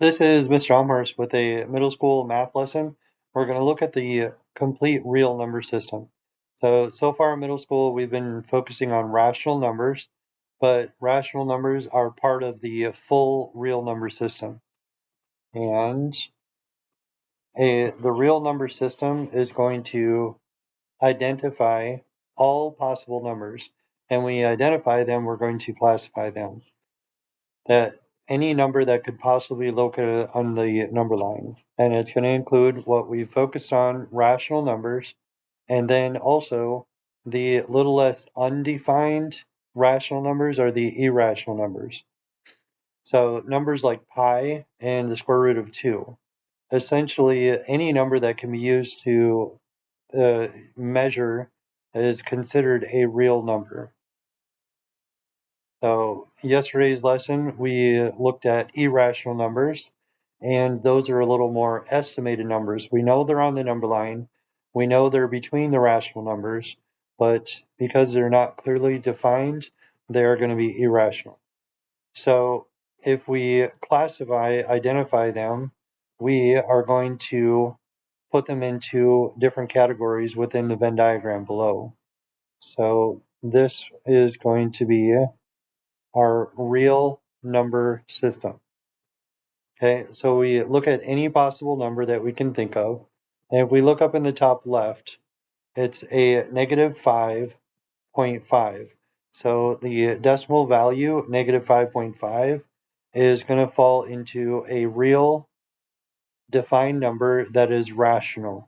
This is Mr. Elmhorst with a middle school math lesson. We're going to look at the complete real number system. So far in middle school, we've been focusing on rational numbers, but rational numbers are part of the full real number system. And the real number system is going to identify all possible numbers. And when we identify them, we're going to classify them. That any number that could possibly be located on the number line. And it's going to include what we focused on, rational numbers, and then also the little less undefined rational numbers are the irrational numbers. So numbers like pi and the square root of 2. Essentially, any number that can be used to measure is considered a real number. So yesterday's lesson, we looked at irrational numbers, and those are a little more estimated numbers. We know they're on the number line. We know they're between the rational numbers, but because they're not clearly defined, they're going to be irrational. So if we identify them, we are going to put them into different categories within the Venn diagram below. So this is going to be our real number system. Okay, so we look at any possible number that we can think of. And if we look up in the top left, it's a negative 5.5. So the decimal value, negative 5.5, is going to fall into a real defined number that is rational.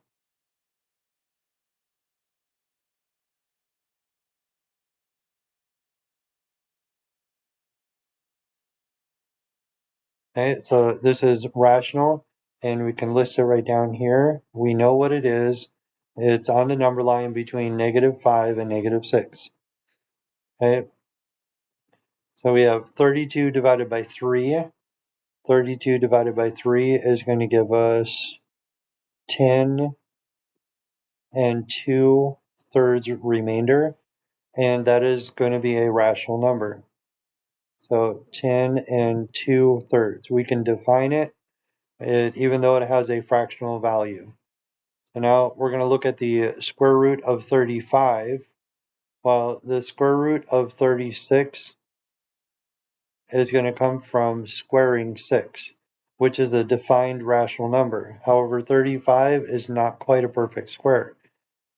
Okay, so this is rational, and we can list it right down here. We know what it is. It's on the number line between negative 5 and negative 6. Okay, so we have 32 divided by 3. 32 divided by 3 is going to give us 10 and 2 thirds remainder, and that is going to be a rational number. So 10 and 2 thirds. We can define it even though it has a fractional value. So now we're going to look at the square root of 35. Well, the square root of 36 is going to come from squaring 6, which is a defined rational number. However, 35 is not quite a perfect square.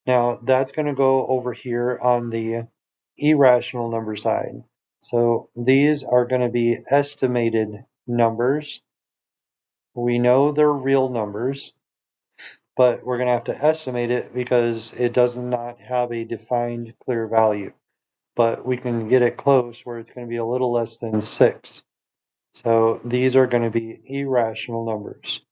Now, that's going to go over here on the irrational number side. So these are going to be estimated numbers. We know they're real numbers, but we're going to have to estimate it because it does not have a defined clear value. But we can get it close where it's going to be a little less than 6. So these are going to be irrational numbers.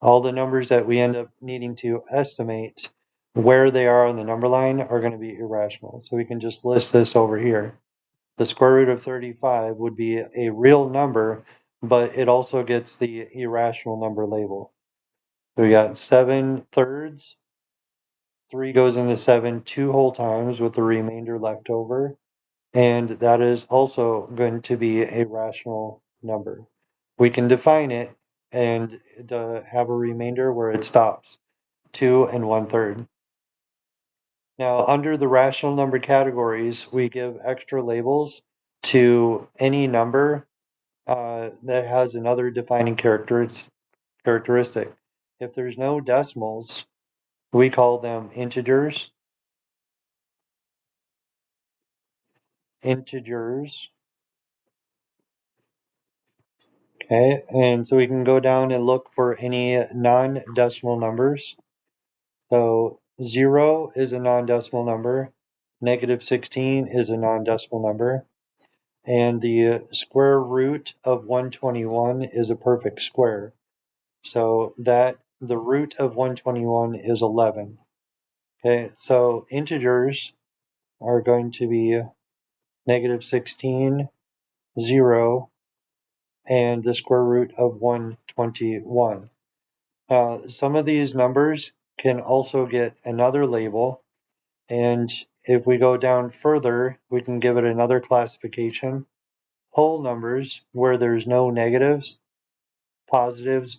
All the numbers that we end up needing to estimate where they are on the number line are going to be irrational. So we can just list this over here. The square root of 35 would be a real number, but it also gets the irrational number label. So we got 7 thirds. 3 goes into 7 2 whole times with the remainder left over. And that is also going to be a rational number. We can define it and have a remainder where it stops, 2 and 1/3. Now, under the rational number categories, we give extra labels to any number that has another defining characteristic. If there's no decimals, we call them integers. Okay, and so we can go down and look for any non-decimal numbers. So 0 is a non-decimal number, negative 16 is a non-decimal number, and the square root of 121 is a perfect square. So that the root of 121 is 11. Okay, so integers are going to be negative 16, 0, and the square root of 121. Some of these numbers can also get another label, and if we go down further, we can give it another classification. Whole numbers, where there's no negatives, positives,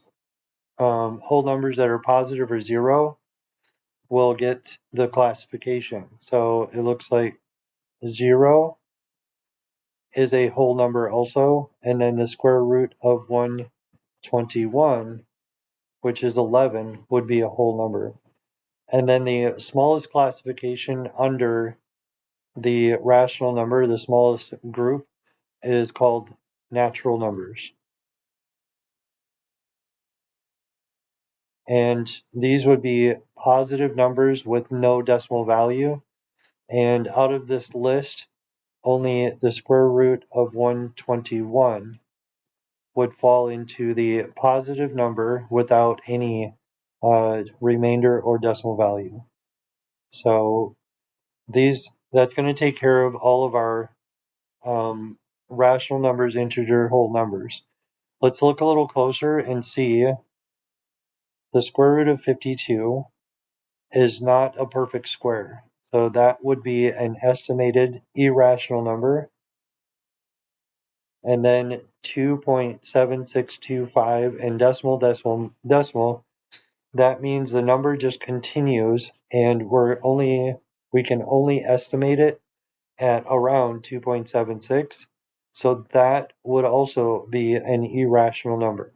whole numbers that are positive or zero will get the classification. So it looks like 0 is a whole number also, and then the square root of 121, which is 11, would be a whole number. And then the smallest classification under the rational number, the smallest group, is called natural numbers. And these would be positive numbers with no decimal value. And out of this list, only the square root of 121 would fall into the positive number without any remainder or decimal value. So that's going to take care of all of our rational numbers, integer, whole numbers. Let's look a little closer and see the square root of 52 is not a perfect square. So that would be an estimated irrational number. And then 2.7625 and decimal, decimal, decimal. That means the number just continues and we can only estimate it at around 2.76. So that would also be an irrational number.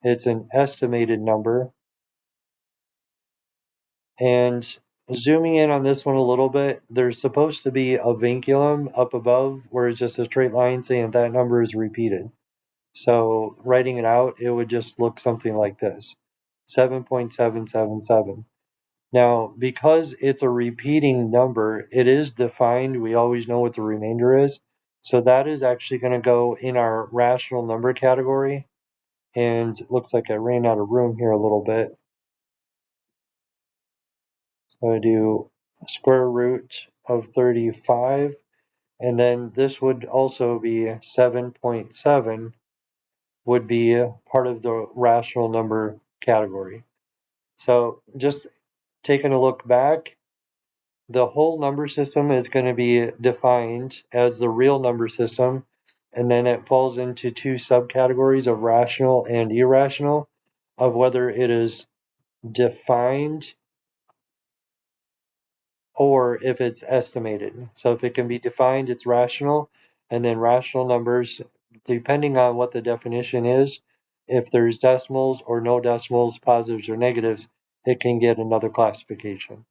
It's an estimated number. And zooming in on this one a little bit, there's supposed to be a vinculum up above where it's just a straight line saying that number is repeated. So writing it out, it would just look something like this, 7.777. Now, because it's a repeating number, it is defined. We always know what the remainder is. So that is actually going to go in our rational number category. And it looks like I ran out of room here a little bit. So I do square root of 35. And then this would also be 7.7 would be part of the rational number category. So just taking a look back, the whole number system is going to be defined as the real number system, and then it falls into two subcategories of rational and irrational, of whether it is defined or if it's estimated. So if it can be defined, it's rational, and then rational numbers, depending on what the definition is, if there's decimals or no decimals, positives or negatives, it can get another classification.